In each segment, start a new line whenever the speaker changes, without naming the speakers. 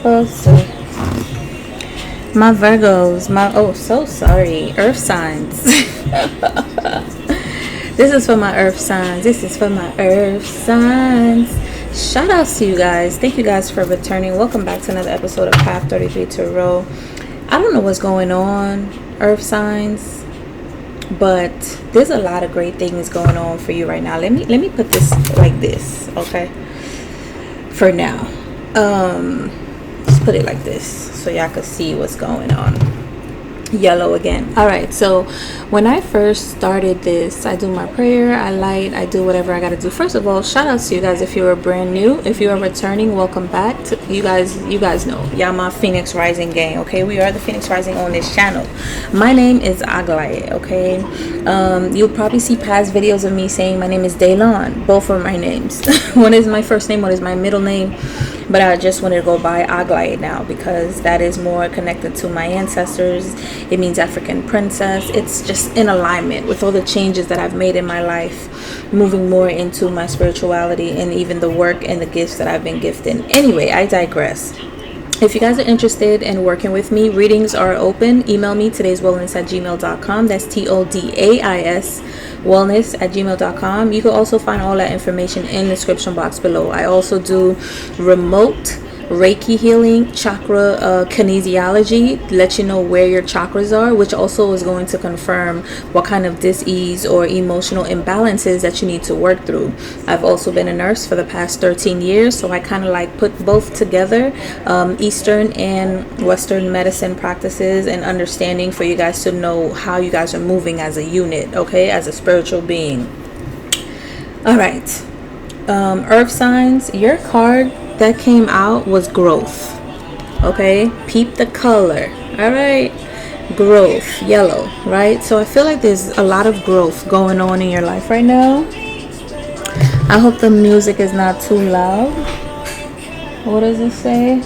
Oh, so my Virgos, so sorry, Earth signs. This is for my Earth signs. This is for my Earth signs. Shout outs to you guys. Thank you guys for returning. Welcome back to another episode of Path 33 Tarot. I don't know what's going on, Earth signs, but there's a lot of great things going on for you right now. Let me put this like this, okay? For now. Let's put it like this so y'all can see what's going on. Yellow again. All right, so when I first started this, I do my prayer, I light, I do whatever I gotta do. First of all, shout out to you guys if you are brand new. If you are returning, welcome back. You guys know, y'all my Phoenix Rising gang, okay? We are the Phoenix Rising on this channel. My name is Aglaye, okay? You'll probably see past videos of me saying my name is Daylon. Both are my names. One is my first name, one is my middle name. But I just wanted to go by Aglaye now because that is more connected to my ancestors. It means African princess. It's just in alignment with all the changes that I've made in my life, moving more into my spirituality and even the work and the gifts that I've been gifted. Anyway, I digress. If you guys are interested in working with me, readings are open. Email me todayswellness@gmail.com. That's TODAIS wellness@gmail.com. You can also find all that information in the description box below. I also do remote Reiki healing, chakra kinesiology, let you know where your chakras are, which also is going to confirm what kind of dis-ease or emotional imbalances that you need to work through. I've also been a nurse for the past 13 years, so I kind of like put both together, Eastern and Western medicine practices and understanding for you guys to know how you guys are moving as a unit, okay, as a spiritual being. All right, Earth signs, your card that came out was growth, okay? Peep the color. All right, growth, yellow, right? So I feel like there's a lot of growth going on in your life right now. I hope the music is not too loud. What does it say?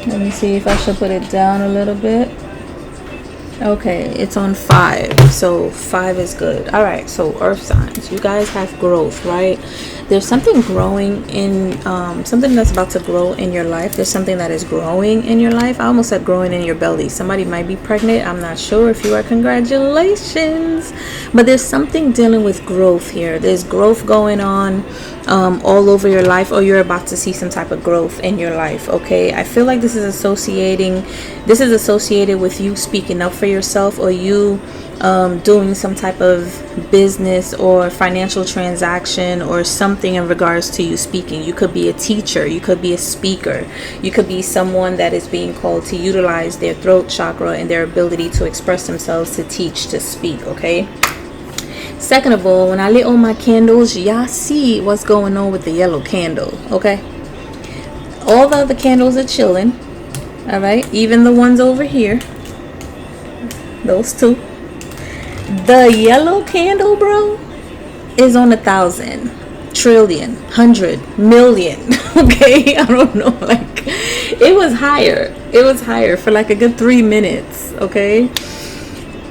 Let me see if I should put it down a little bit. Okay, it's on 5, so 5 is good. All right, so Earth signs, you guys have growth, right? There's something growing in something that's about to grow in your life. There's something that is growing in your life. I almost said growing in your belly. Somebody might be pregnant. I'm not sure. If you are, congratulations. But there's something dealing with growth here. There's growth going on all over your life, or you're about to see some type of growth in your life, okay? I feel like this is associated with you speaking up for yourself, or you doing some type of business or financial transaction or something in regards to you speaking. You could be a teacher, you could be a speaker, you could be someone that is being called to utilize their throat chakra and their ability to express themselves, to teach, to speak, okay? Second of all, when I lit all my candles, y'all see what's going on with the yellow candle, okay? All the other candles are chilling, all right? Even the ones over here, those two. The yellow candle, bro, is on 1,000, trillion, 100 million, okay? I don't know, like, it was higher for like a good 3 minutes, okay?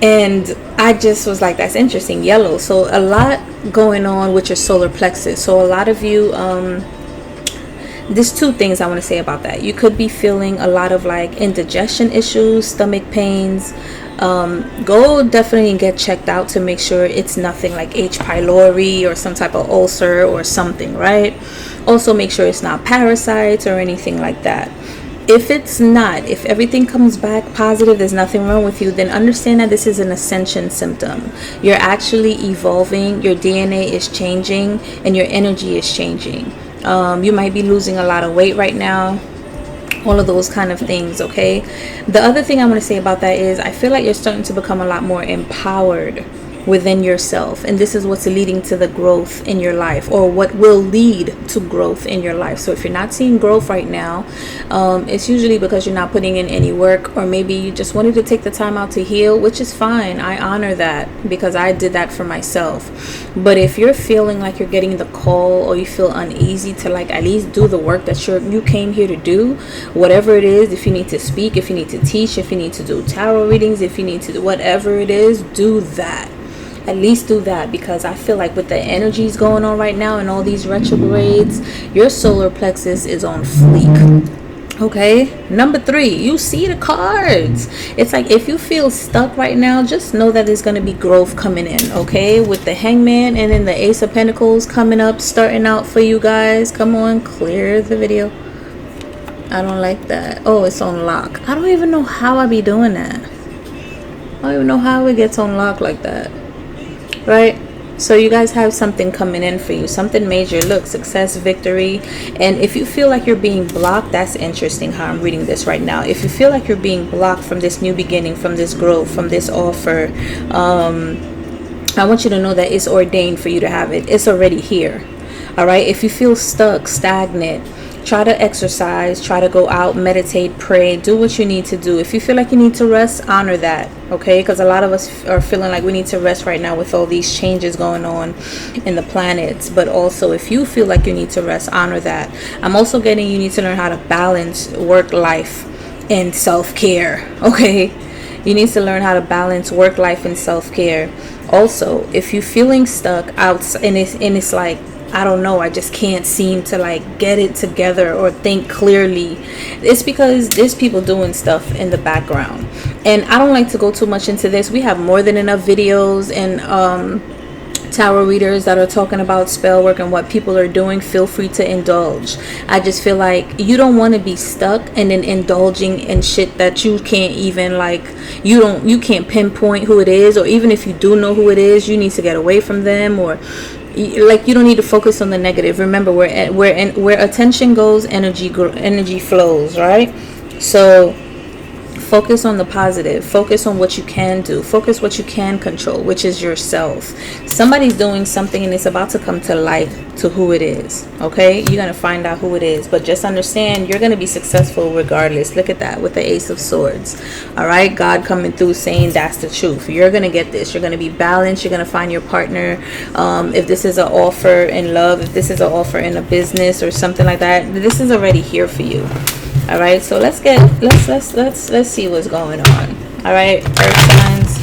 And I just was like, that's interesting, yellow. So a lot going on with your solar plexus. So a lot of you, there's 2 things I want to say about that. You could be feeling a lot of like indigestion issues, stomach pains. Go definitely and get checked out to make sure it's nothing like H. pylori or some type of ulcer or something, right? Also make sure it's not parasites or anything like that. If it's not, if everything comes back positive, there's nothing wrong with you, then understand that this is an ascension symptom. You're actually evolving, your DNA is changing, and your energy is changing. You might be losing a lot of weight right now, all of those kind of things, okay? The other thing I want to say about that is I feel like you're starting to become a lot more empowered within yourself, and this is what's leading to the growth in your life, or what will lead to growth in your life. So if you're not seeing growth right now, it's usually because you're not putting in any work, or maybe you just wanted to take the time out to heal, which is fine. I honor that because I did that for myself. But if you're feeling like you're getting the call, or you feel uneasy to like at least do the work that you came here to do, whatever it is, if you need to speak, if you need to teach, if you need to do tarot readings, if you need to do whatever it is, do that. At least do that, because I feel like with the energies going on right now and all these retrogrades, your solar plexus is on fleek. Okay, number 3, you see the cards. It's like if you feel stuck right now, just know that there's going to be growth coming in. Okay, with the Hangman and then the Ace of Pentacles coming up, starting out for you guys. Come on, clear the video. I don't like that. Oh, it's on lock. I don't even know how I be doing that. I don't even know how it gets on lock like that. Right? So you guys have something coming in for you, something major. Look, success, victory. And if you feel like you're being blocked, that's interesting how I'm reading this right now. If you feel like you're being blocked from this new beginning, from this growth, from this offer, I want you to know that it's ordained for you to have it. It's already here. All right. If you feel stuck, stagnant, try to exercise, try to go out, meditate, pray, do what you need to do. If you feel like you need to rest, honor that. Okay, because a lot of us are feeling like we need to rest right now with all these changes going on in the planets. But also, if you feel like you need to rest, honor that. I'm also getting you need to learn how to balance work life and self-care. Okay, you need to learn how to balance work life and self-care. Also, if you're feeling stuck out and it's like, I don't know, I just can't seem to like get it together or think clearly, it's because there's people doing stuff in the background. And I don't like to go too much into this. We have more than enough videos and tarot readers that are talking about spell work and what people are doing. Feel free to indulge. I just feel like you don't want to be stuck and then indulging in shit that you can't even like, you can't pinpoint who it is, or even if you do know who it is, you need to get away from them, or like you don't need to focus on the negative. Remember, where attention goes, energy flows, right? So focus on the positive, focus on what you can do, focus what you can control, which is yourself. Somebody's doing something and it's about to come to light to who it is. Okay, you're gonna find out who it is, but just understand you're gonna be successful regardless. Look at that with the Ace of Swords. All right, God coming through saying that's the truth. You're gonna get this. You're gonna be balanced. You're gonna find your partner. If this is an offer in love, if this is an offer in a business or something like that, this is already here for you. All right, so let's see what's going on. All right, earth signs,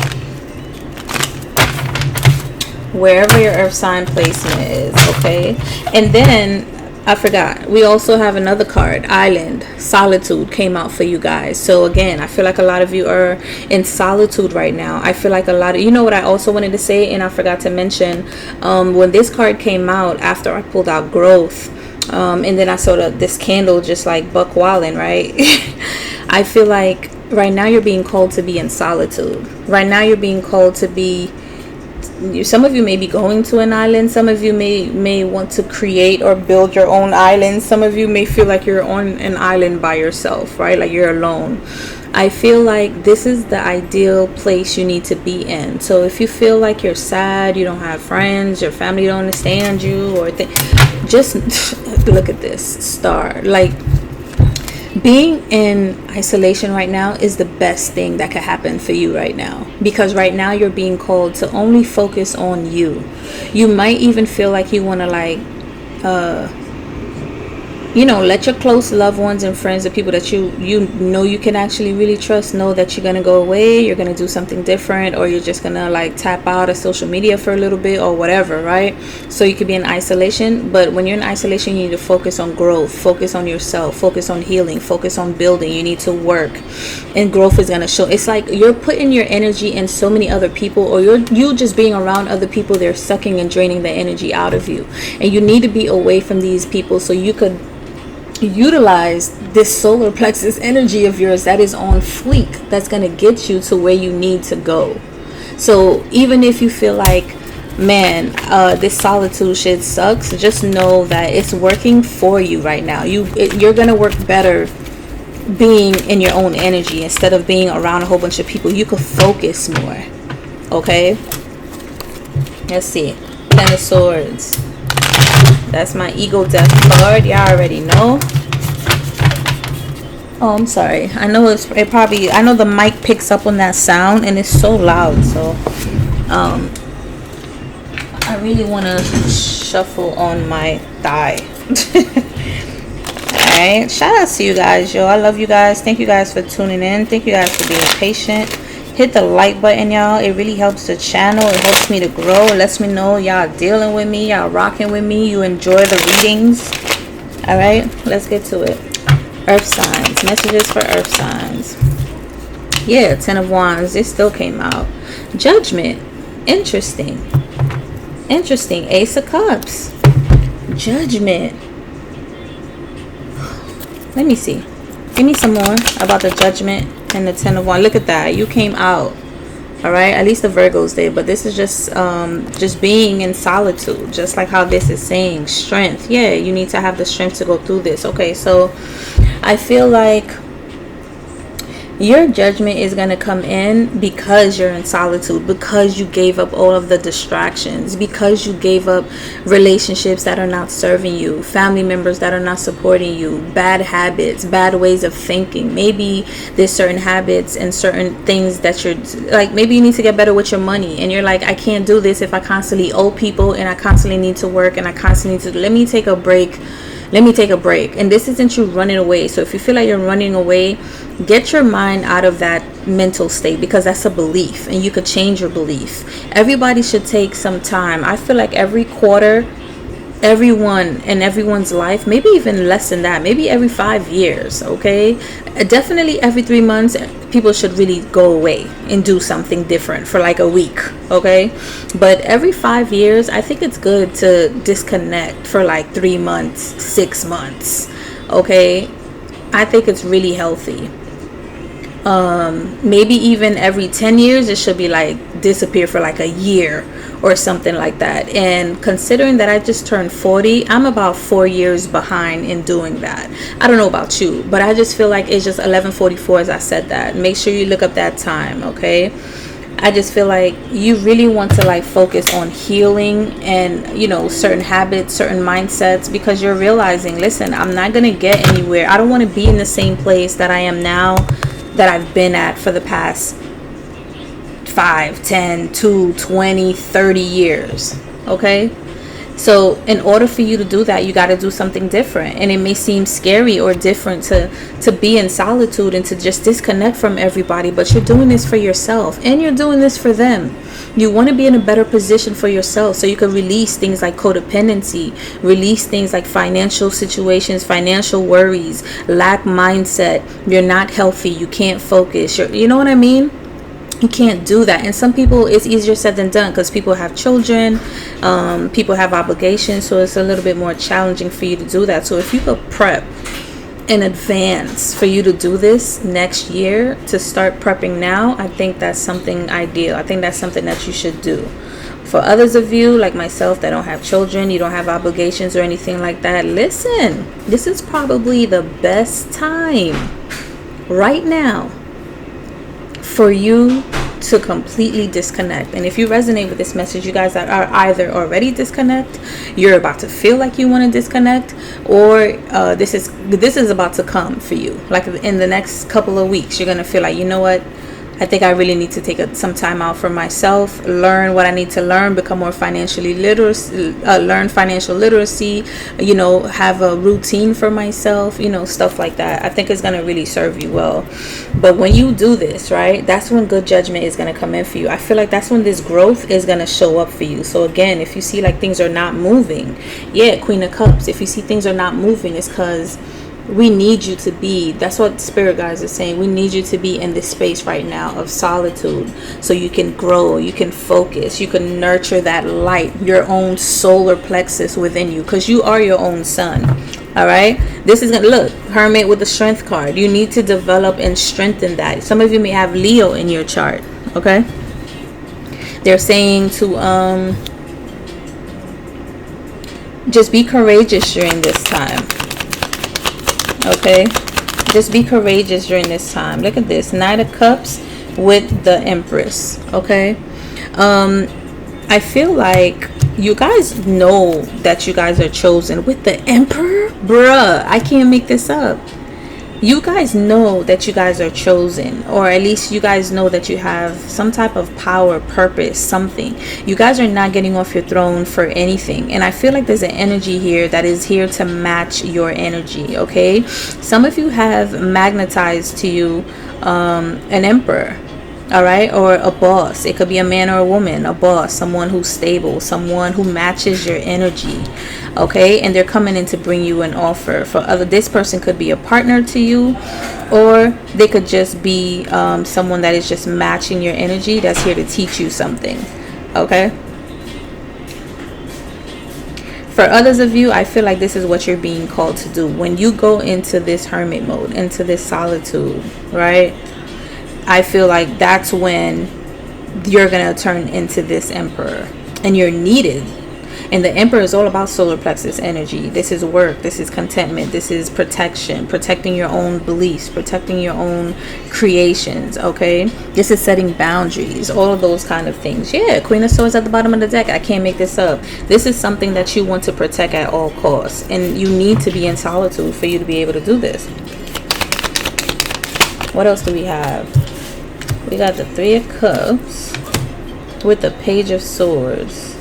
wherever your earth sign placement is. Okay, and then I forgot, we also have another card, Island. Solitude came out for you guys. So again, I feel like a lot of you are in solitude right now. I feel like a lot of, you know what I also wanted to say and I forgot to mention, when this card came out after I pulled out growth, and then I saw this candle just like buck wilding, right? I feel like right now you're being called to be in solitude. Right now you're being called to be, some of you may be going to an island. Some of you may want to create or build your own island. Some of you may feel like you're on an island by yourself, right? Like you're alone. I feel like this is the ideal place you need to be in. So if you feel like you're sad, you don't have friends, your family don't understand you, or just look at this star. Like, being in isolation right now is the best thing that could happen for you right now, because right now you're being called to only focus on you. You might even feel like you want to like let your close loved ones and friends, the people that you know you can actually really trust, know that you're going to go away, you're going to do something different, or you're just going to like tap out of social media for a little bit or whatever, right? So you could be in isolation, but when you're in isolation, you need to focus on growth, focus on yourself, focus on healing, focus on building. You need to work, and growth is going to show. It's like you're putting your energy in so many other people, or you just being around other people, they're sucking and draining the energy out of you, and you need to be away from these people so you could utilize this solar plexus energy of yours that is on fleek, that's going to get you to where you need to go. So even if you feel like, man, this solitude shit sucks, just know that it's working for you right now. You're going to work better being in your own energy instead of being around a whole bunch of people. You could focus more. Okay, let's see. Ten of Swords. That's my ego death card. Y'all already know. Oh, I'm sorry. I know I know the mic picks up on that sound and it's so loud. So I really want to shuffle on my thigh. Alright. Shout out to you guys, yo. I love you guys. Thank you guys for tuning in. Thank you guys for being patient. Hit the like button, y'all. It really helps the channel. It helps me to grow. It lets me know y'all dealing with me, y'all rocking with me, you enjoy the readings. All right, let's get to it. Earth signs, messages for earth signs. Yeah, 10 of Wands. This still came out. Judgment. Interesting. Ace of Cups. Judgment. Let me see. Give me some more about the Judgment and the 10 of Wands. Look at that. You came out. All right. At least the Virgos did. But this is just being in solitude. Just like how this is saying. Strength. Yeah, you need to have the strength to go through this. Okay. So I feel like your judgment is going to come in because you're in solitude, because you gave up all of the distractions, because you gave up relationships that are not serving you, family members that are not supporting you, bad habits, bad ways of thinking. Maybe there's certain habits and certain things that you're like, maybe you need to get better with your money and you're like, I can't do this if I constantly owe people and I constantly need to work and I constantly need to, let me take a break. And this isn't you running away. So if you feel like you're running away, get your mind out of that mental state, because that's a belief and you could change your belief. Everybody should take some time. I feel like every quarter, everyone in everyone's life, maybe even less than that, maybe every 5 years, okay, definitely every 3 months, people should really go away and do something different for like a week, okay? But every 5 years, I think it's good to disconnect for like 3 months, 6 months, okay? I think it's really healthy. Maybe even every 10 years it should be like disappear for like a year or something like that. And considering that I just turned 40, I'm about 4 years behind in doing that. I don't know about you, but I just feel like it's just 11:44 as I said that. Make sure you look up that time, okay? I just feel like you really want to like focus on healing and, you know, certain habits, certain mindsets, because you're realizing, listen, I'm not going to get anywhere. I don't want to be in the same place that I am now, that I've been at for the past 5, 10, 2, 20, 30 years. Okay? So in order for you to do that, you got to do something different. And it may seem scary or different to be in solitude and to just disconnect from everybody, but you're doing this for yourself and you're doing this for them. You want to be in a better position for yourself so you can release things like codependency, release things like financial situations, financial worries, lack mindset. You're not healthy. You can't focus. You know what I mean? You can't do that. And some people, it's easier said than done because people have children, people have obligations, so it's a little bit more challenging for you to do that. So if you could prep in advance for you to do this next year, to start prepping now, I think that's something ideal. I think that's something that you should do. For others of you like myself that don't have children, you don't have obligations or anything like that, listen, this is probably the best time right now for you to completely disconnect. And if you resonate with this message, you guys that are either already disconnect, you're about to feel like you want to disconnect, or this is about to come for you. Like in the next couple of weeks, you're gonna feel like, you know what, I think I really need to take some time out for myself, learn what I need to learn, become more financially literate, learn financial literacy, you know, have a routine for myself, you know, stuff like that. I think it's going to really serve you well. But when you do this, right, that's when good judgment is going to come in for you. I feel like that's when this growth is going to show up for you. So again, if you see like things are not moving, yeah, Queen of Cups, if you see things are not moving, it's because we need you to be, that's what spirit guides are saying, we need you to be in this space right now of solitude so you can grow, you can focus, you can nurture that light, your own solar plexus within you, because you are your own sun. All right, this is gonna look Hermit with the Strength card. You need to develop and strengthen that. Some of you may have Leo in your chart. Okay, they're saying to just be courageous during this time. Okay, just be courageous during this time. Look at this, Knight of Cups with the Empress. Okay, I feel like you guys know that you guys are chosen with the Emperor. Bruh, I can't make this up. You guys know that you guys are chosen, or at least you guys know that you have some type of power, purpose, something. You guys are not getting off your throne for anything. And I feel like there's an energy here that is here to match your energy. Okay, some of you have magnetized to you an emperor. All right, or a boss. It could be a man or a woman, a boss, someone who's stable, someone who matches your energy. Okay, and they're coming in to bring you an offer. For other, this person could be a partner to you, or they could just be someone that is just matching your energy, that's here to teach you something. Okay, for others of you, I feel like this is what you're being called to do when you go into this hermit mode, into this solitude, right? I feel like that's when you're going to turn into this emperor, and you're needed. And the emperor is all about solar plexus energy. This is work. This is contentment. This is protection, protecting your own beliefs, protecting your own creations. Okay. This is setting boundaries, all of those kind of things. Yeah. Queen of Swords at the bottom of the deck. I can't make this up. This is something that you want to protect at all costs. And you need to be in solitude for you to be able to do this. What else do we have? We got the Three of Cups with the Page of Swords.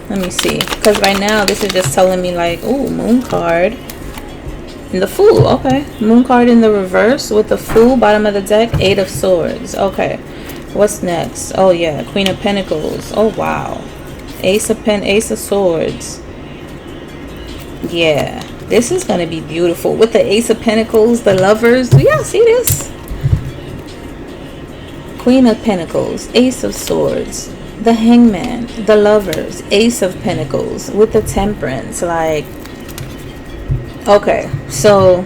Let me see, because right now this is just telling me like, oh, Moon card and the Fool. Okay, Moon card in the reverse with the Fool, bottom of the deck, Eight of Swords. Okay, what's next? Oh yeah, Queen of Pentacles. Oh wow, Ace of Swords. Yeah, this is gonna be beautiful with the Ace of Pentacles, the Lovers. Do y'all see this? Queen of Pentacles, Ace of Swords, the Hangman, the Lovers, Ace of Pentacles with the Temperance. Like, okay, so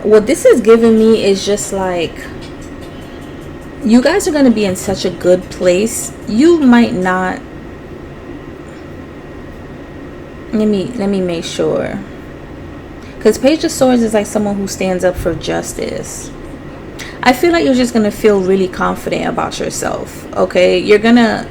what this is giving me is just like, you guys are going to be in such a good place. You might not, let me make sure, because Page of Swords is like someone who stands up for justice. I feel like you're just gonna feel really confident about yourself. Okay, you're gonna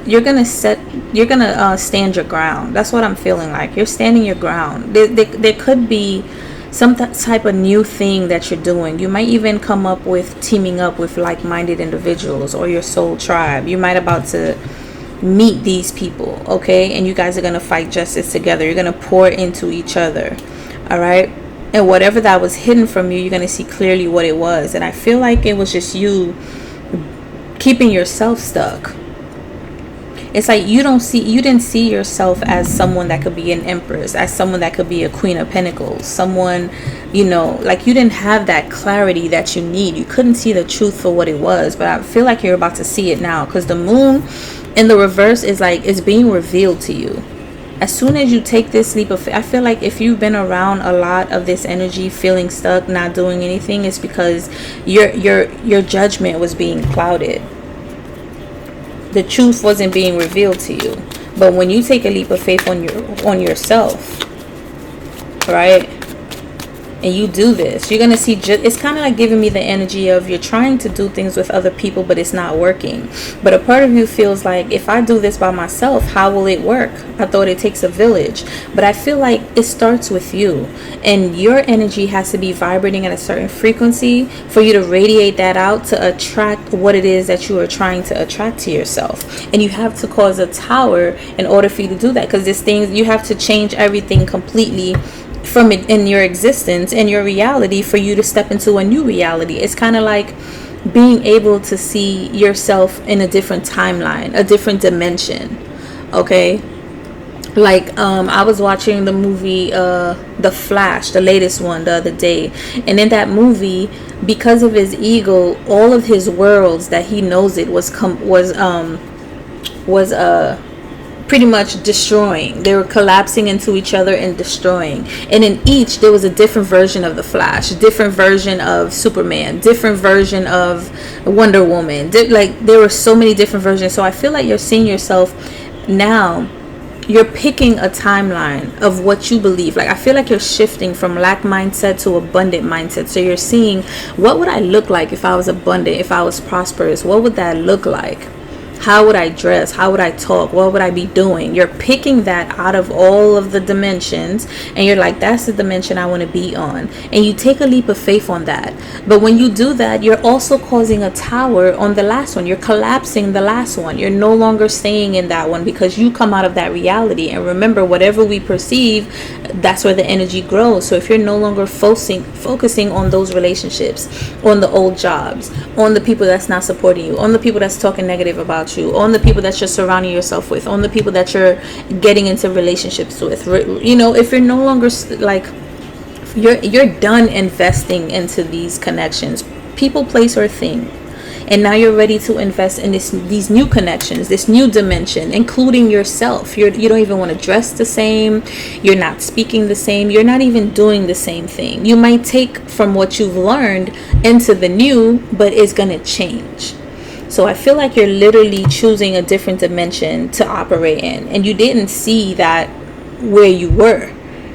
stand your ground. That's what I'm feeling like. You're standing your ground. There could be some type of new thing that you're doing. You might even come up with teaming up with like-minded individuals or your soul tribe. You might about to meet these people. Okay, and you guys are gonna fight justice together. You're gonna pour into each other. All right. And whatever that was hidden from you, you're going to see clearly what it was. And I feel like it was just you keeping yourself stuck. It's like you didn't see yourself as someone that could be an empress, as someone that could be a Queen of Pentacles, someone, you know, like you didn't have that clarity that you need. You couldn't see the truth for what it was. But I feel like you're about to see it now, because the Moon in the reverse is like, it's being revealed to you. As soon as you take this leap of faith, I feel like if you've been around a lot of this energy, feeling stuck, not doing anything, it's because your judgment was being clouded. The truth wasn't being revealed to you. But when you take a leap of faith on yourself, right, and you do this, you're going to see, it's kind of like giving me the energy of you're trying to do things with other people, but it's not working. But a part of you feels like, if I do this by myself, how will it work? I thought it takes a village. But I feel like it starts with you, and your energy has to be vibrating at a certain frequency for you to radiate that out to attract what it is that you are trying to attract to yourself. And you have to cause a tower in order for you to do that, because this thing, you have to change everything completely from it in your existence and your reality for you to step into a new reality. It's kind of like being able to see yourself in a different timeline, a different dimension. Okay, like I was watching the movie The Flash, the latest one, the other day, and in that movie, because of his ego, all of his worlds that he knows it was pretty much destroying. They were collapsing into each other and destroying. And in each, there was a different version of the Flash, different version of Superman, different version of Wonder Woman. Like, there were so many different versions. So I feel like you're seeing yourself now. You're picking a timeline of what you believe. Like, I feel like you're shifting from lack mindset to abundant mindset. So you're seeing, what would I look like if I was abundant, if I was prosperous? What would that look like? How would I dress? How would I talk? What would I be doing? You're picking that out of all of the dimensions, and you're like, that's the dimension I want to be on. And you take a leap of faith on that. But when you do that, you're also causing a tower on the last one. You're collapsing the last one. You're no longer staying in that one, because you come out of that reality. And remember, whatever we perceive, that's where the energy grows. So if you're no longer focusing on those relationships, on the old jobs, on the people that's not supporting you, on the people that's talking negative about you, on the people that you're surrounding yourself with, on the people that you're getting into relationships with, you know, if you're no longer like, you're done investing into these connections, people, place, or thing, and now you're ready to invest in these new connections, this new dimension, including yourself. You don't even want to dress the same. You're not speaking the same. You're not even doing the same thing. You might take from what you've learned into the new, but it's going to change. So I feel like you're literally choosing a different dimension to operate in, and you didn't see that where you were.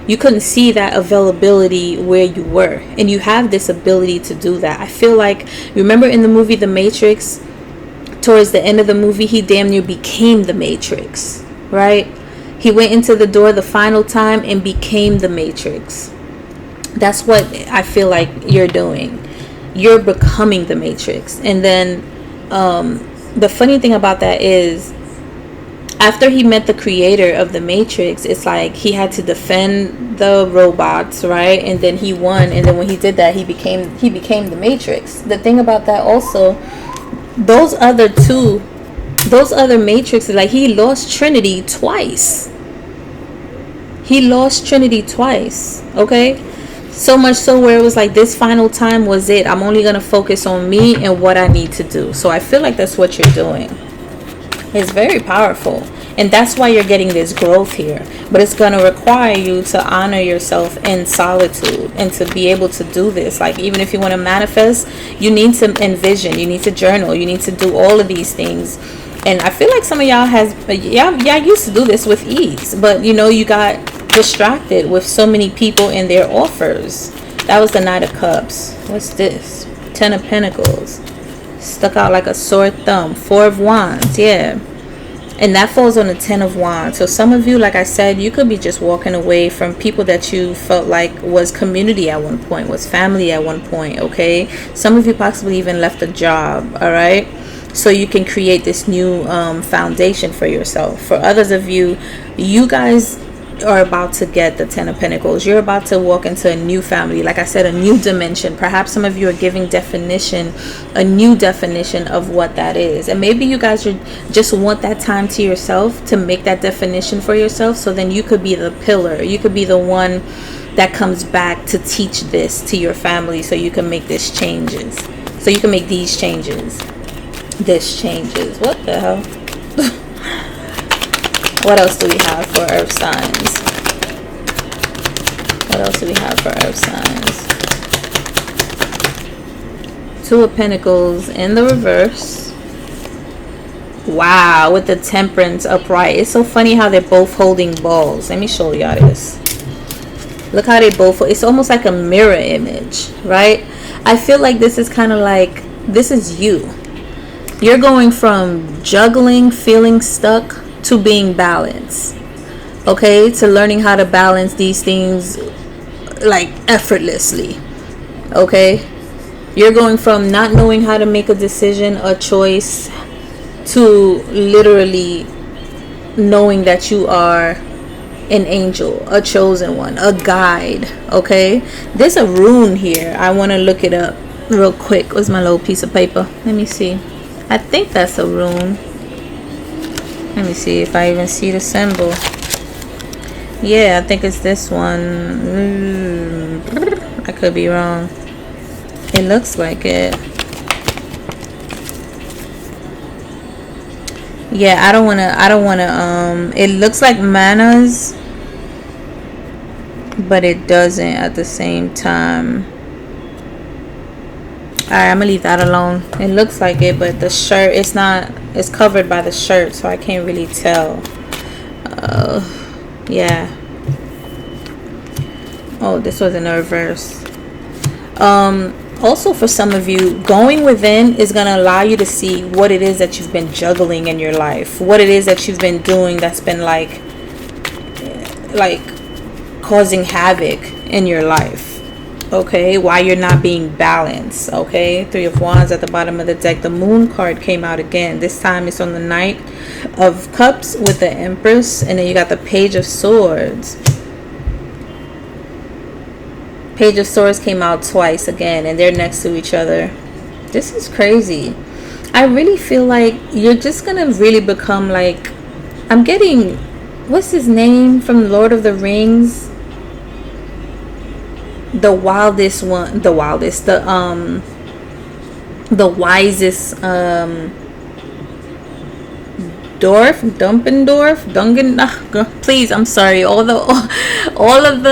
You couldn't see that availability where you were, and you have this ability to do that. I feel like, remember in the movie The Matrix, towards the end of the movie, he damn near became the Matrix, right? He went into the door the final time and became the Matrix. That's what I feel like you're doing. You're becoming the Matrix. And then the funny thing about that is, after he met the creator of the Matrix, it's like he had to defend the robots, right? And then he won, and then when he did that, he became the Matrix. The thing about that also, those other Matrixes, like, he lost Trinity twice. Okay? So much so where it was like, this final time was it. I'm only going to focus on me and what I need to do. So I feel like that's what you're doing. It's very powerful, and that's why you're getting this growth here. But it's going to require you to honor yourself in solitude and to be able to do this. Like, even if you want to manifest, you need to envision, you need to journal, you need to do all of these things. And I feel like some of y'all used to do this with ease, but you know, you got distracted with so many people and their offers. That was the Knight of Cups. What's this? Ten of Pentacles. Stuck out like a sore thumb. Four of Wands. Yeah. And that falls on the Ten of Wands. So some of you, like I said, you could be just walking away from people that you felt like was community at one point, was family at one point, okay? Some of you possibly even left a job, all right? So you can create this new foundation for yourself. For others of you, you guys are about to get the Ten of Pentacles. You're about to walk into a new family, like I said, a new dimension. Perhaps some of you are giving a new definition of what that is, and maybe you guys just want that time to yourself to make that definition for yourself, so then you could be the pillar, you could be the one that comes back to teach this to your family, so you can make these changes. What the hell? What else do we have for earth signs? Two of Pentacles in the reverse. Wow, with the Temperance upright. It's so funny how they're both holding balls. Let me show y'all this. Look how they both, it's almost like a mirror image, right? I feel like this is kind of like, this is you. You're going from juggling, feeling stuck, to being balanced, okay? To learning how to balance these things like effortlessly, okay? You're going from not knowing how to make a decision, a choice, to literally knowing that you are an angel, a chosen one, a guide, okay? There's a rune here. I want to look it up real quick. Where's my little piece of paper? Let me see. I think that's a rune. Let me see if I even see the symbol. Yeah, I think it's this one. I could be wrong. It looks like it. Yeah, I don't wanna it looks like manas, but it doesn't at the same time. Alright, I'm gonna leave that alone. It looks like it, but the shirt, it's covered by the shirt, so I can't really tell. Yeah. Oh, this was in the reverse. Also, for some of you, going within is going to allow you to see what it is that you've been juggling in your life, what it is that you've been doing that's been like causing havoc in your life. Okay, why you're not being balanced. Okay, Three of Wands at the bottom of the deck. The Moon card came out again. This time it's on the Knight of Cups with the Empress, and then you got the Page of Swords. Page of Swords came out twice again, and they're next to each other. This is crazy. I really feel like you're just gonna really become like, I'm getting, what's his name from Lord of the Rings? The wisest please, I'm sorry, all of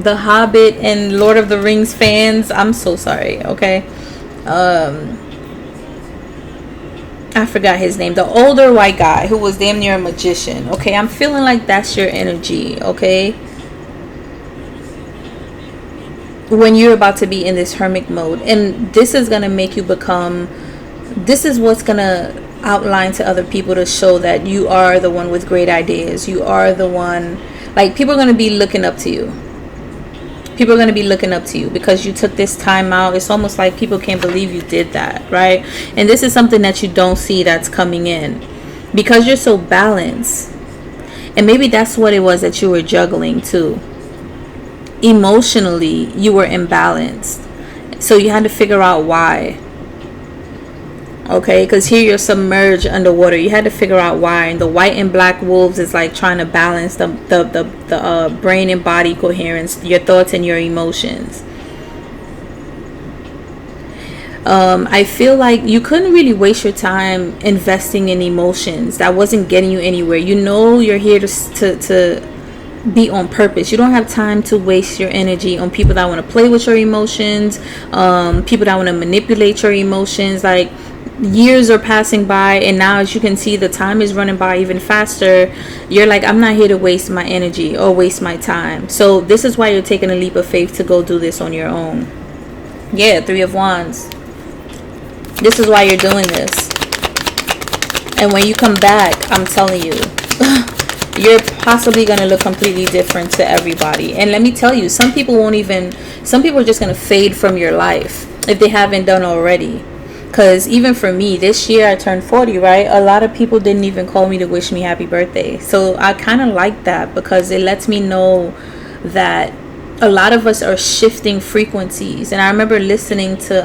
the Hobbit and Lord of the Rings fans, I'm so sorry. Okay, I forgot his name, the older white guy who was damn near a magician. Okay, I'm feeling like that's your energy. Okay, when you're about to be in this hermit mode, and this is gonna make you become, this is what's gonna outline to other people to show that you are the one with great ideas. You are the one, like, people are gonna be looking up to you. People are going to be looking up to you because you took this time out. It's almost like people can't believe you did that, right? And this is something that you don't see that's coming in because you're so balanced. And maybe that's what it was that you were juggling too. Emotionally, you were imbalanced. So you had to figure out why. Okay, because here you're submerged underwater. You had to figure out why. And the white and black wolves is like trying to balance the brain and body coherence, your thoughts and your emotions. I feel like you couldn't really waste your time investing in emotions that wasn't getting you anywhere. You know you're here to be on purpose. You don't have time to waste your energy on people that want to play with your emotions, people that want to manipulate your emotions. Like, years are passing by, and now, as you can see, the time is running by even faster. You're like, I'm not here to waste my energy or waste my time. So this is why you're taking a leap of faith to go do this on your own. Yeah, Three of Wands. This is why you're doing this. And when you come back, I'm telling you, you're possibly going to look completely different to everybody. And let me tell you, some people are just going to fade from your life if they haven't done already. Because even for me, this year I turned 40, right? A lot of people didn't even call me to wish me happy birthday. So I kind of like that because it lets me know that a lot of us are shifting frequencies. And I remember listening to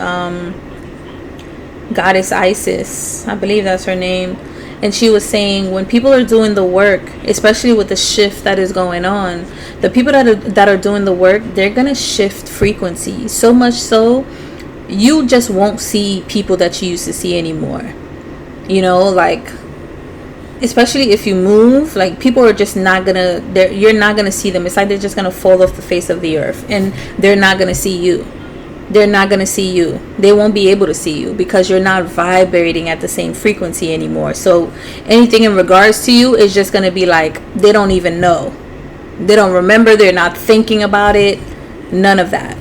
Goddess Isis, I believe that's her name. And she was saying when people are doing the work, especially with the shift that is going on, the people that are doing the work, they're going to shift frequencies. So much so, you just won't see people that you used to see anymore. You know, like, especially if you move, like, people are just not gonna, you're not gonna see them. It's like they're just gonna fall off the face of the earth, and they're not gonna see you. They're not gonna see you. They won't be able to see you because you're not vibrating at the same frequency anymore. So anything in regards to you is just gonna be like, they don't even know. They don't remember. They're not thinking about it. None of that.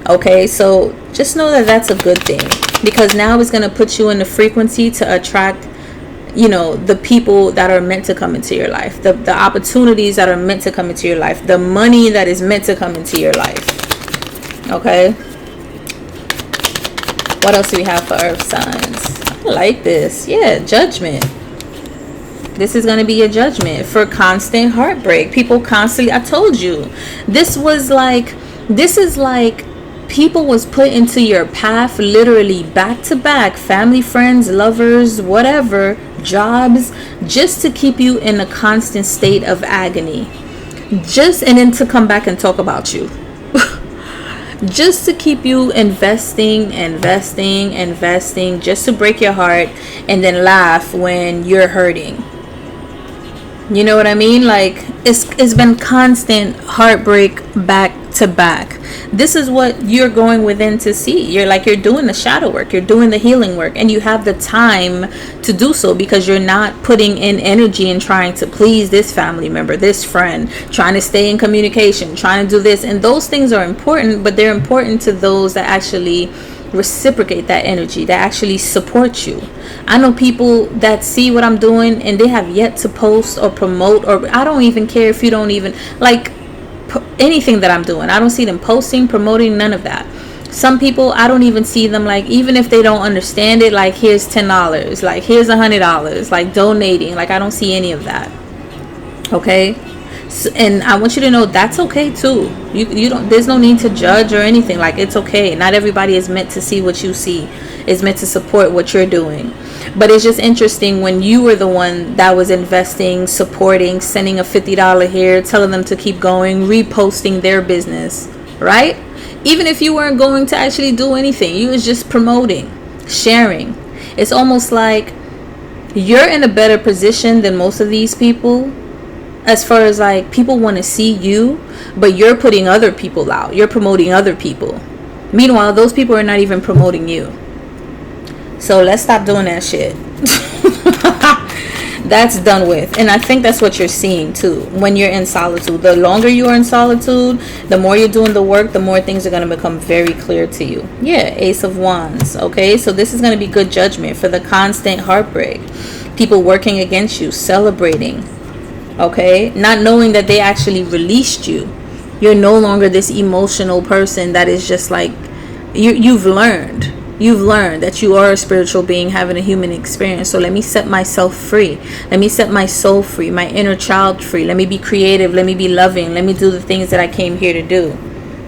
Okay, so just know that that's a good thing, because now it's going to put you in the frequency to attract, you know, the people that are meant to come into your life, the opportunities that are meant to come into your life, the money that is meant to come into your life. Okay, what else do we have for earth signs? I like this. Yeah, Judgment. This is going to be a judgment for constant heartbreak. People constantly, I told you, this is like people was put into your path literally back to back, family, friends, lovers, whatever, jobs, just to keep you in a constant state of agony, and then to come back and talk about you. Just to keep you investing, just to break your heart and then laugh when you're hurting. You know what I mean? Like, it's been constant heartbreak back to back. This is what you're going within to see. You're doing the shadow work, you're doing the healing work, and you have the time to do so because you're not putting in energy and trying to please this family member, this friend, trying to stay in communication, trying to do this. And those things are important, but they're important to those that actually reciprocate that energy, that actually support you. I know people that see what I'm doing and they have yet to post or promote, or I don't even care if you don't even like anything that I'm doing. I don't see them posting, promoting, none of that. Some people, I don't even see them, like, even if they don't understand it, like, here's $10, like, here's $100, like, donating. Like, I don't see any of that. Okay? So, and I want you to know that's okay too. You don't, there's no need to judge or anything. Like, it's okay. Not everybody is meant to see what you see. It's meant to support what you're doing. But it's just interesting when you were the one that was investing, supporting, sending a $50 here, telling them to keep going, reposting their business, right? Even if you weren't going to actually do anything, you was just promoting, sharing. It's almost like you're in a better position than most of these people, as far as like people want to see you, but you're putting other people out. You're promoting other people. Meanwhile, those people are not even promoting you. So let's stop doing that shit. That's done with. And I think that's what you're seeing too when you're in solitude. The longer you are in solitude, the more you're doing the work, the more things are going to become very clear to you. Yeah, Ace of Wands. Okay, so this is going to be good judgment for the constant heartbreak. People working against you, celebrating. Okay, not knowing that they actually released you. You're no longer this emotional person that is just like, you've learned that you are a spiritual being having a human experience. So let me set myself free. Let me set my soul free, my inner child free. Let me be creative. Let me be loving. Let me do the things that I came here to do.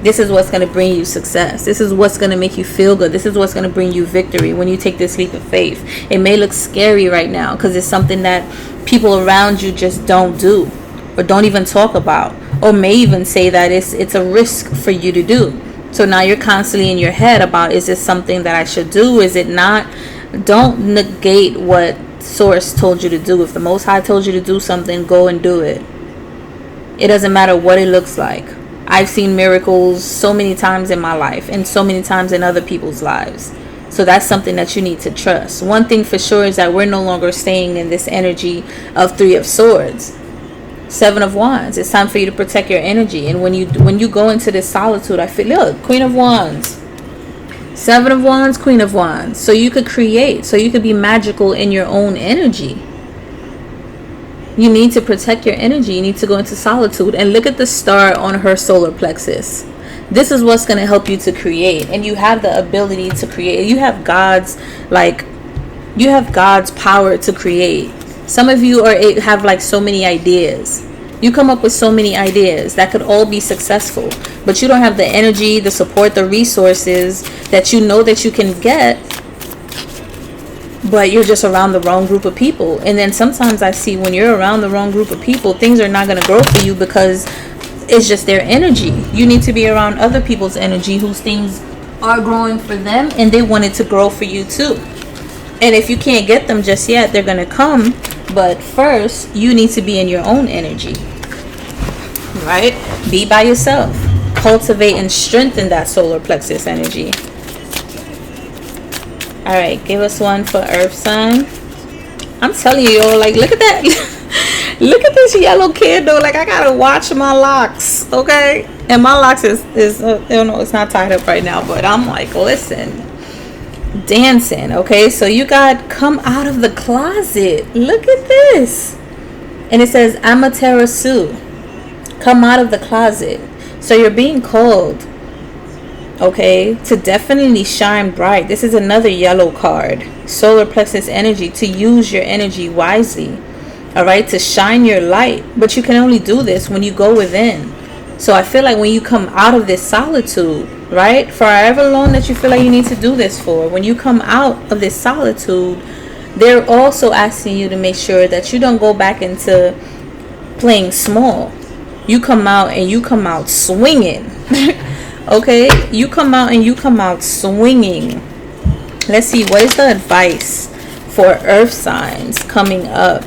This is what's going to bring you success. This is what's going to make you feel good. This is what's going to bring you victory when you take this leap of faith. It may look scary right now because it's something that people around you just don't do or don't even talk about, or may even say that it's a risk for you to do. So now you're constantly in your head about, is this something that I should do? Is it not? Don't negate what Source told you to do. If the Most High told you to do something, go and do it. It doesn't matter what it looks like. I've seen miracles so many times in my life and so many times in other people's lives. So that's something that you need to trust. One thing for sure is that we're no longer staying in this energy of Three of Swords. Seven of Wands. It's time for you to protect your energy. And when you go into this solitude, I feel, look, Queen of Wands, Seven of Wands, Queen of Wands. So you could create, so you could be magical in your own energy. You need to protect your energy. You need to go into solitude. And look at the star on her solar plexus. This is what's going to help you to create. And you have the ability to create. You have God's power to create. Some of you have like so many ideas. You come up with so many ideas that could all be successful. But you don't have the energy, the support, the resources that you know that you can get. But you're just around the wrong group of people. And then sometimes I see when you're around the wrong group of people, things are not going to grow for you because it's just their energy. You need to be around other people's energy whose things are growing for them and they want it to grow for you too. And if you can't get them just yet, they're going to come. But first, you need to be in your own energy. Right? Be by yourself. Cultivate and strengthen that solar plexus energy. Alright, give us one for Earth sign. I'm telling you, y'all, like, look at that. Look at this yellow candle. Like, I gotta watch my locks, okay? And my locks is it's not tied up right now, but I'm like, listen, dancing, okay? So you got come out of the closet. Look at this. And it says Amaterasu. Come out of the closet. So you're being called, okay, to definitely shine bright. This is another yellow card. Solar plexus energy, to use your energy wisely. All right, to shine your light. But you can only do this when you go within. So I feel like when you come out of this solitude, right, for however long that you feel like you need to do this for, when you come out of this solitude, they're also asking you to make sure that you don't go back into playing small. You come out and you come out swinging. Okay, you come out and you come out swinging. Let's see, what is the advice for Earth signs coming up?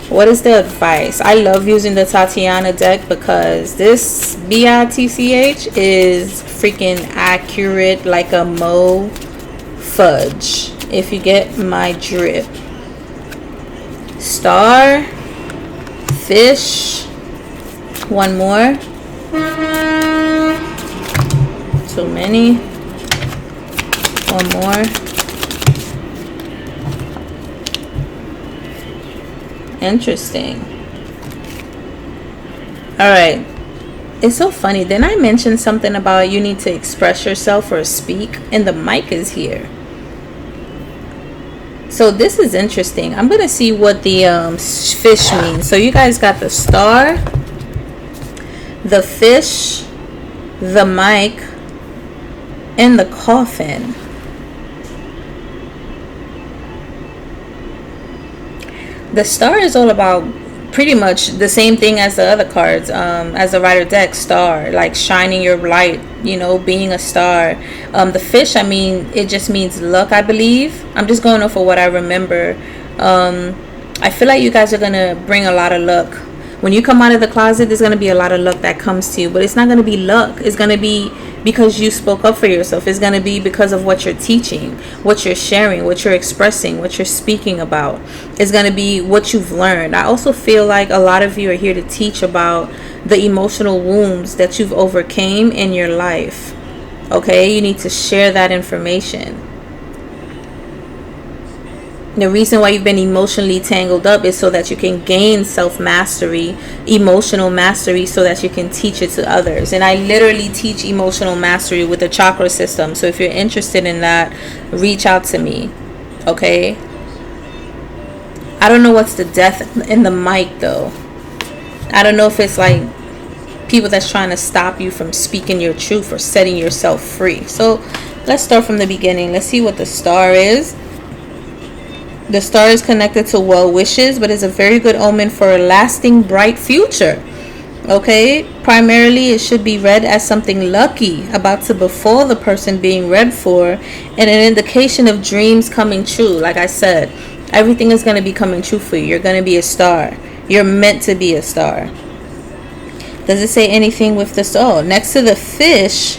What is the advice? I love using the Tatiana deck because this BITCH is freaking accurate like a mo fudge, if you get my drip. Star, fish, one more. Too many. One more. Interesting. All right. It's so funny. Then I mentioned something about you need to express yourself or speak, and the mic is here. So this is interesting. I'm going to see what the fish means. So you guys got the star, the fish, the mic, and the coffin. The star is all about pretty much the same thing as the other cards, as the Rider deck. Star, like shining your light, you know, being a star. The fish, I mean, it just means luck, I believe. I'm just going off of what I remember. I feel like you guys are going to bring a lot of luck. When you come out of the closet, there's going to be a lot of luck that comes to you. But it's not going to be luck. It's going to be because you spoke up for yourself. It's going to be because of what you're teaching, what you're sharing, what you're expressing, what you're speaking about. It's going to be what you've learned. I also feel like a lot of you are here to teach about the emotional wounds that you've overcame in your life. Okay? You need to share that information. The reason why you've been emotionally tangled up is so that you can gain self-mastery, emotional mastery, so that you can teach it to others. And I literally teach emotional mastery with the chakra system. So if you're interested in that, reach out to me. Okay? I don't know what's the death in the mic, though. I don't know if it's like people that's trying to stop you from speaking your truth or setting yourself free. So let's start from the beginning. Let's see what the star is. The star is connected to well wishes, but is a very good omen for a lasting bright future. Okay? Primarily, it should be read as something lucky about to befall the person being read for, and an indication of dreams coming true. Like I said, everything is going to be coming true for you. You're going to be a star. You're meant to be a star. Does it say anything with the star? Next to the fish,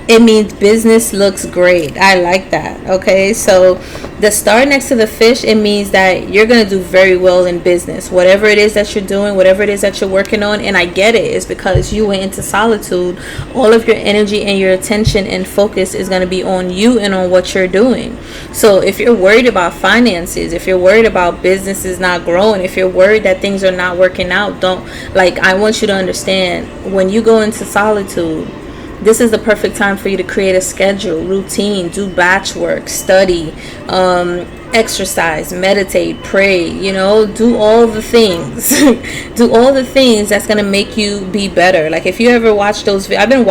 it means business looks great. I like that. Okay, so the star next to the fish, it means that you're going to do very well in business. Whatever it is that you're doing, whatever it is that you're working on, and I get it, it's because you went into solitude. All of your energy and your attention and focus is going to be on you and on what you're doing. So if you're worried about finances, if you're worried about businesses not growing, if you're worried that things are not working out, I want you to understand, when you go into solitude, this is the perfect time for you to create a schedule, routine, do batch work, study, exercise, meditate, pray, do all the things. Do all the things that's going to make you be better. Like if you ever watch those, I've been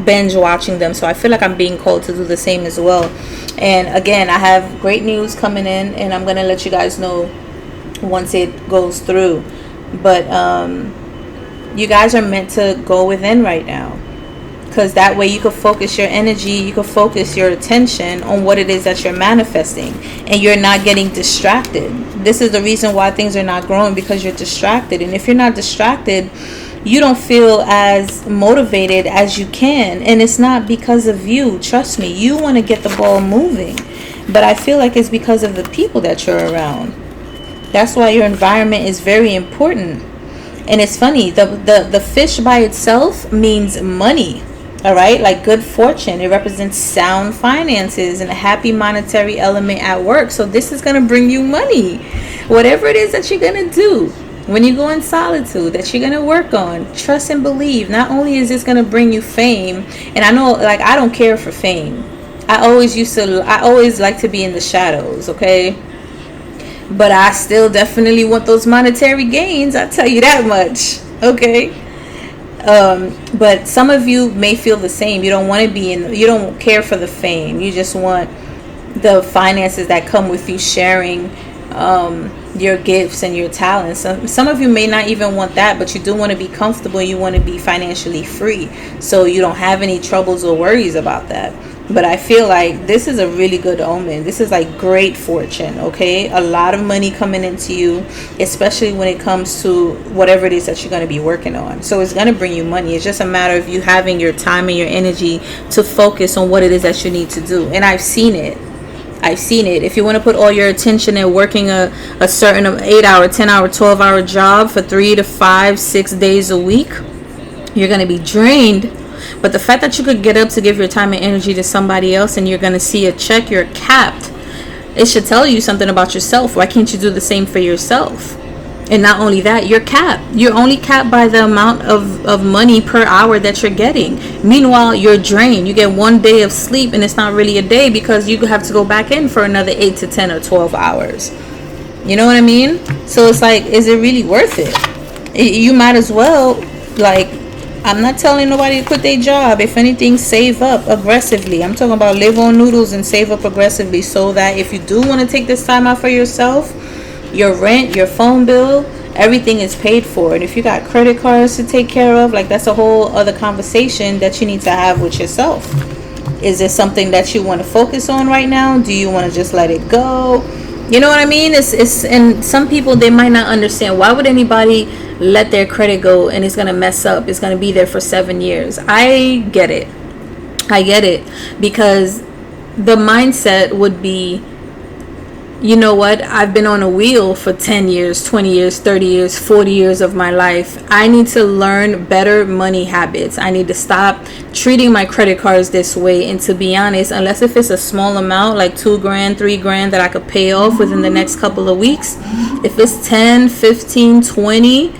binge watching them, so I feel like I'm being called to do the same as well. And again, I have great news coming in, and I'm going to let you guys know once it goes through. But you guys are meant to go within right now. Because that way you can focus your energy, you can focus your attention on what it is that you're manifesting. And you're not getting distracted. This is the reason why things are not growing, because you're distracted. And if you're not distracted, you don't feel as motivated as you can. And it's not because of you. Trust me, you want to get the ball moving. But I feel like it's because of the people that you're around. That's why your environment is very important. And it's funny, the fish by itself means money. All right, like good fortune. It represents sound finances and a happy monetary element at work. So this is going to bring you money. Whatever it is that you're going to do when you go in solitude, that you're going to work on, trust and believe. Not only is this going to bring you fame, and I know, like, I don't care for fame. I always like to be in the shadows, okay? But I still definitely want those monetary gains. I tell you that much, okay? But some of you may feel the same. You don't want to you don't care for the fame. You just want the finances that come with you sharing your gifts and your talents. Some of you may not even want that, but you do want to be comfortable. You want to be financially free, so you don't have any troubles or worries about that. But I feel like this is a really good omen. This is like great fortune, okay? A lot of money coming into you, especially when it comes to whatever it is that you're going to be working on. So it's going to bring you money. It's just a matter of you having your time and your energy to focus on what it is that you need to do. And I've seen it. If you want to put all your attention in working a certain 8-hour, 10-hour, 12-hour job for 3 to 5, 6 days a week, you're going to be drained. But the fact that you could get up to give your time and energy to somebody else and you're going to see a check, you're capped. It should tell you something about yourself. Why can't you do the same for yourself? And not only that, you're capped. You're only capped by the amount of money per hour that you're getting. Meanwhile, you're drained. You get 1 day of sleep and it's not really a day because you have to go back in for another 8 to 10 or 12 hours. You know what I mean? So it's like, is it really worth it? You might as well, like, I'm not telling nobody to quit their job. If anything, save up aggressively. I'm talking about live on noodles and save up aggressively so that if you do want to take this time out for yourself, your rent, your phone bill, everything is paid for. And if you got credit cards to take care of, like, that's a whole other conversation that you need to have with yourself. Is this something that you want to focus on right now? Do you want to just let it go? You know what I mean? It's and some people, they might not understand. Why would anybody let their credit go and it's going to mess up? It's going to be there for 7 years. I get it because the mindset would be, you know what, I've been on a wheel for 10 years, 20 years, 30 years, 40 years of my life. I need to learn better money habits. I need to stop treating my credit cards this way. And to be honest, unless if it's a small amount, like $2,000, $3,000 that I could pay off within the next couple of weeks, if it's 10, 15, 20,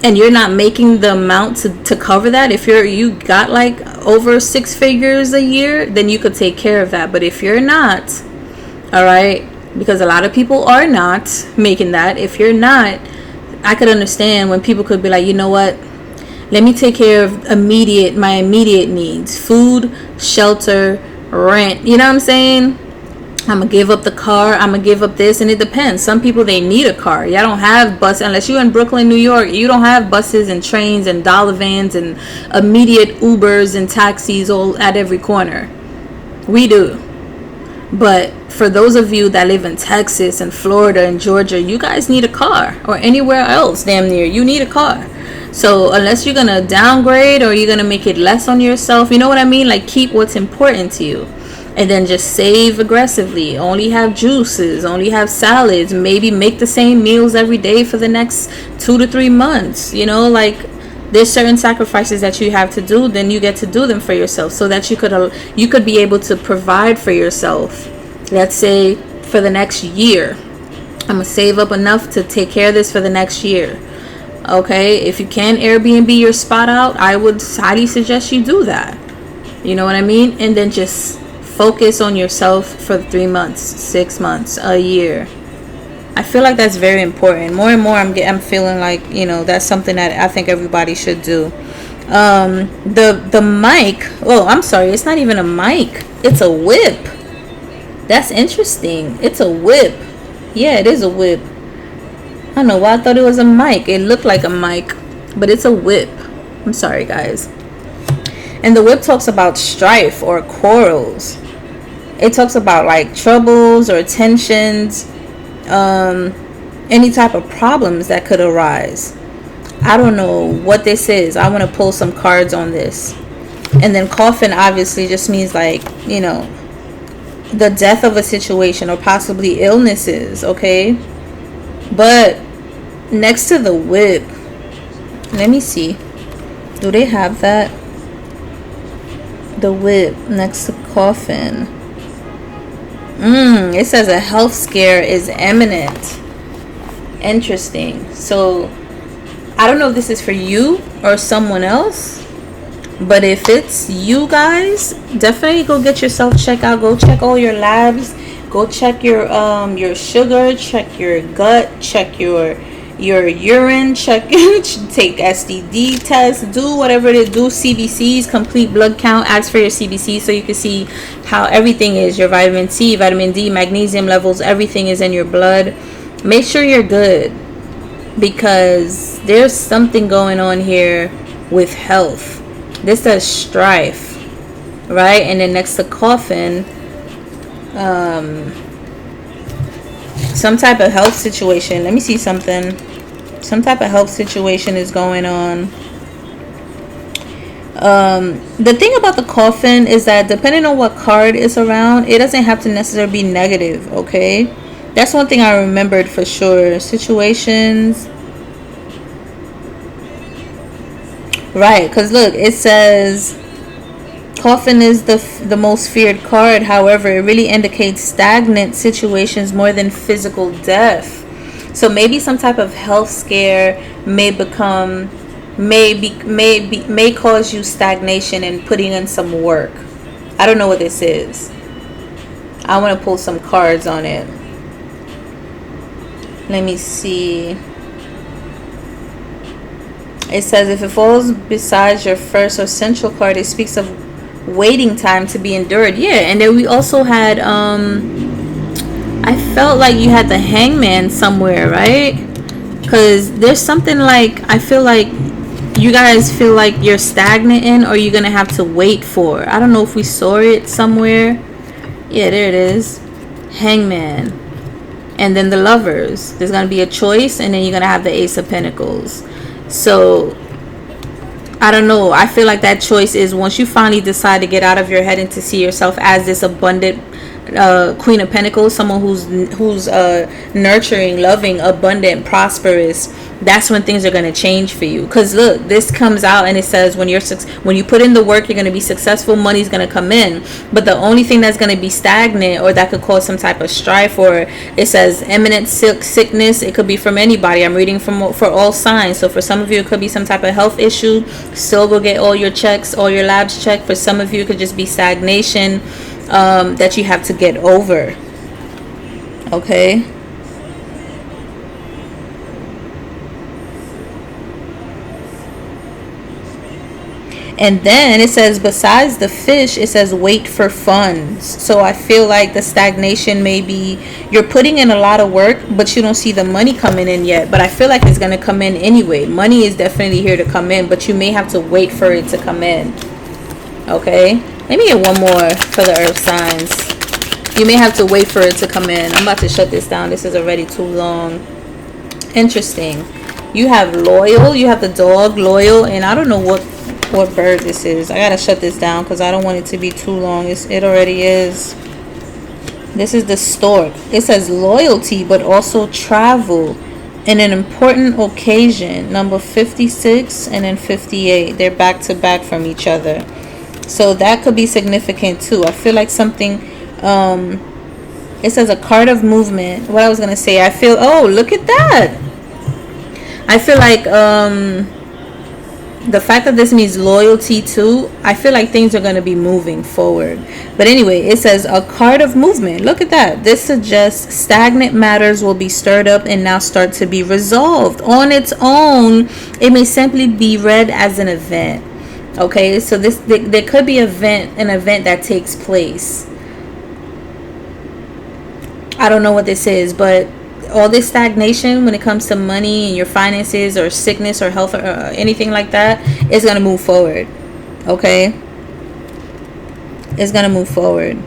and you're not making the amount to cover that, if you got like over 6 figures a year, then you could take care of that. But if you're not, all right, because a lot of people are not making that. If you're not, I could understand when people could be like, you know what, let me take care of my immediate needs, food, shelter, rent. You know what I'm saying? I'm gonna give up the car, I'm gonna give up this. And it depends. Some people, they need a car. Y'all don't have bus unless you're in Brooklyn, New York. You don't have buses and trains and dollar vans and immediate Ubers and taxis all at every corner. We do. But for those of you that live in Texas and Florida and Georgia, you guys need a car. Or anywhere else damn near, you need a car. So unless you're gonna downgrade or you're gonna make it less on yourself, you know what I mean? Like, keep what's important to you. And then just save aggressively. Only have juices, only have salads. Maybe make the same meals every day for the next 2 to 3 months. You know, like, there's certain sacrifices that you have to do, then you get to do them for yourself so that you could be able to provide for yourself. Let's say for the next year, I'm gonna save up enough to take care of this for the next year. Okay, if you can Airbnb your spot out, I would highly suggest you do that. You know what I mean? And then just focus on yourself for 3 months, 6 months, a year. I feel like that's very important. More and more I'm feeling like, you know, that's something that I think everybody should do. The mic, oh, I'm sorry, it's not even a mic, it's a whip. That's interesting. It's a whip. Yeah, it is a whip. I don't know why I thought it was a mic. It looked like a mic, but it's a whip. I'm sorry, guys. And the whip talks about strife or quarrels. It talks about like troubles or tensions, any type of problems that could arise. I don't know what this is. I want to pull some cards on this. And then coffin obviously just means, like, you know, the death of a situation or possibly illnesses, okay? But next to the whip, let me see, do they have that? The whip next to coffin. It says a health scare is imminent. Interesting. So I don't know if this is for you or someone else, but if it's you guys, definitely go get yourself checked out. Go check all your labs. Go check your sugar, check your gut, check your urine, check take STD tests, do whatever it is, do CBCs, complete blood count, ask for your CBC so you can see how everything is, your vitamin C, vitamin D, magnesium levels, everything is in your blood. Make sure you're good, because there's something going on here with health. This says strife. right? And then next to coffin, some type of health situation. Let me see something. Some type of health situation is going on. The thing about the coffin is that depending on what card is around, it doesn't have to necessarily be negative, okay? That's one thing I remembered for sure. Situations. Right, because look, it says coffin is the most feared card. However, it really indicates stagnant situations more than physical death. So maybe some type of health scare may become may cause you stagnation and putting in some work. I don't know what this is. I want to pull some cards on it. Let me see. It says if it falls besides your first or central card, it speaks of waiting time to be endured. Yeah, and then we also had I felt like you had the hangman somewhere, right? Because there's something like, I feel like you guys feel like you're stagnant in, or you're gonna have to wait for. I don't know if we saw it somewhere. Yeah, there it is. Hangman. And then the lovers. There's gonna be a choice, and then you're gonna have the Ace of Pentacles. So I don't know. I feel like that choice is once you finally decide to get out of your head and to see yourself as this abundant Queen of Pentacles, someone who's nurturing, loving, abundant, prosperous. That's when things are going to change for you. Because look, this comes out and it says when you put in the work, you're going to be successful. Money's going to come in. But the only thing that's going to be stagnant or that could cause some type of strife, or it says imminent sickness. It could be from anybody. I'm reading for all signs. So for some of you, it could be some type of health issue. Still go get all your checks, all your labs checked. For some of you, it could just be stagnation that you have to get over. Okay. And then it says besides the fish, it says wait for funds. So I feel like the stagnation may be you're putting in a lot of work, but you don't see the money coming in yet. But I feel like it's going to come in anyway. Money is definitely here to come in, but you may have to wait for it to come in. Okay. Let me get one more for the earth signs. You may have to wait for it to come in. I'm about to shut this down. This is already too long. Interesting. You have loyal. You have the dog, loyal. And I don't know what bird this is. I got to shut this down because I don't want it to be too long. It already is. This is the stork. It says loyalty, but also travel. And an important occasion. Number 56 and then 58. They're back to back from each other. So that could be significant too. I feel like something, it says a card of movement. What I was going to say, I feel, oh, look at that. I feel like the fact that this means loyalty too, I feel like things are going to be moving forward. But anyway, it says a card of movement. Look at that. This suggests stagnant matters will be stirred up and now start to be resolved on its own. It may simply be read as an event. Okay, so there could be an event that takes place. I don't know what this is, but all this stagnation when it comes to money and your finances or sickness or health or anything like that is going to move forward. Okay, it's going to move forward.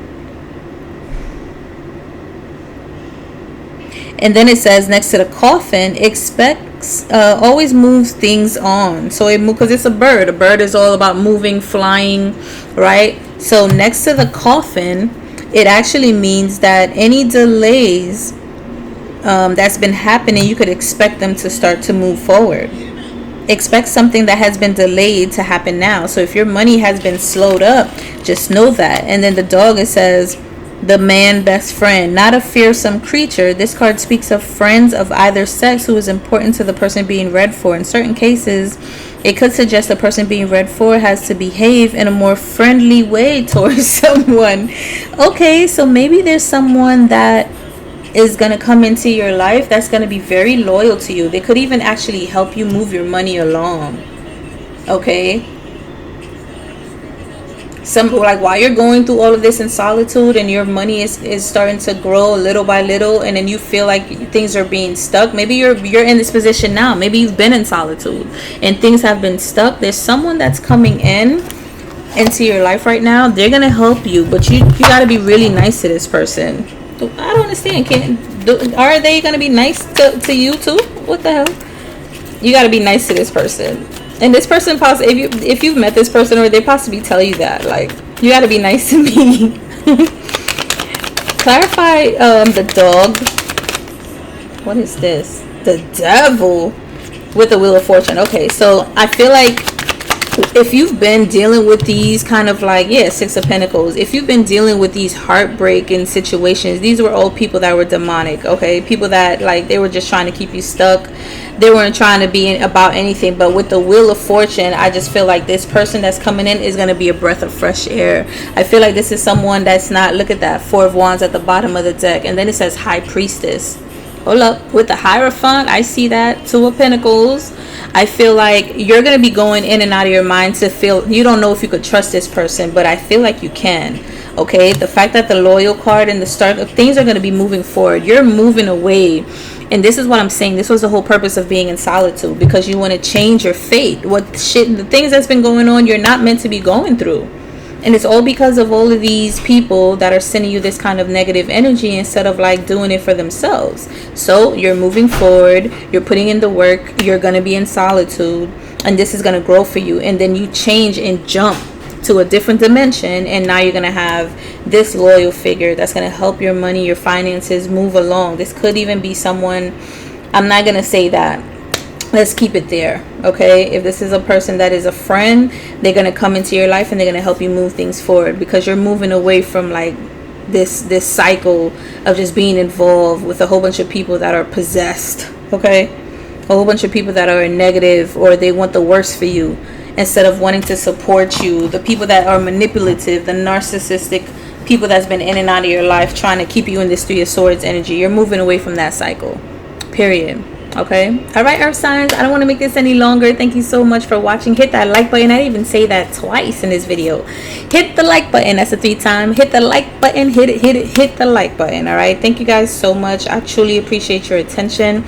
And then it says next to the coffin, expects, always moves things on. So it moves because it's a bird. A bird is all about moving, flying, right? So next to the coffin, it actually means that any delays that's been happening, you could expect them to start to move forward. Expect something that has been delayed to happen now. So if your money has been slowed up, just know that. And then the dog, it says the man best friend, not a fearsome creature. This card speaks of friends of either sex who is important to the person being read for. In certain cases, it could suggest the person being read for has to behave in a more friendly way towards someone. Okay, so maybe there's someone that is going to come into your life that's going to be very loyal to you. They could even actually help you move your money along. Okay, like while you're going through all of this in solitude and your money is starting to grow little by little, and then you feel like things are being stuck. Maybe you're in this position now. Maybe you've been in solitude and things have been stuck. There's someone that's coming in into your life right now, they're gonna help you, but you got to be really nice to this person. I don't understand. Are they gonna be nice to you too? What the hell? You got to be nice to this person, and this person possibly, if you've met this person, or they possibly tell you that, like, you got to be nice to me. Clarify the dog. What is this? The devil with the Wheel of Fortune. Okay, so I feel like if you've been dealing with these kind of like, yeah, Six of Pentacles, if you've been dealing with these heartbreaking situations, these were all people that were demonic, okay? People that, like, they were just trying to keep you stuck. They weren't trying to be about anything. But with the Wheel of Fortune, I just feel like this person that's coming in is going to be a breath of fresh air. I feel like this is someone that's not, look at that, Four of Wands at the bottom of the deck. And then it says High Priestess. Hold up, with the Hierophant, I see that, Two of Pentacles. I feel like you're going to be going in and out of your mind to feel, you don't know if you could trust this person, but I feel like you can. Okay, the fact that the Loyal card and the start of things are going to be moving forward. You're moving away. And this is what I'm saying. This was the whole purpose of being in solitude, because you want to change your fate. The things that's been going on, you're not meant to be going through. And it's all because of all of these people that are sending you this kind of negative energy instead of like doing it for themselves. So you're moving forward, you're putting in the work, you're going to be in solitude, and this is going to grow for you. And then you change and jump to a different dimension, and now you're going to have this loyal figure that's going to help your money, your finances move along. This could even be someone, I'm not going to say that. Let's keep it there, okay? If this is a person that is a friend, they're going to come into your life and they're going to help you move things forward, because you're moving away from like this cycle of just being involved with a whole bunch of people that are possessed, okay? A whole bunch of people that are negative, or they want the worst for you instead of wanting to support you. The people that are manipulative, the narcissistic people that's been in and out of your life trying to keep you in this Three of Swords energy. You're moving away from that cycle, period. Okay, all right, earth signs, I don't want to make this any longer. Thank you so much for watching. Hit that like button. I didn't even say that twice in this video. Hit the like button. That's a 3-time. Hit the like button. Hit the like button. All right, thank you guys so much. I truly appreciate your attention.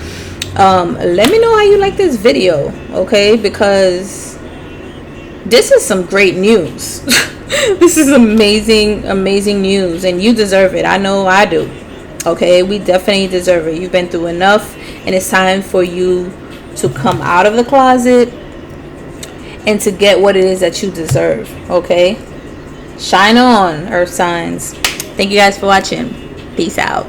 Let me know how you like this video, okay? Because this is some great news. This is amazing news, and you deserve it. I know I do. Okay, we definitely deserve it. You've been through enough, and it's time for you to come out of the closet and to get what it is that you deserve. Okay, shine on, earth signs. Thank you guys for watching. Peace out.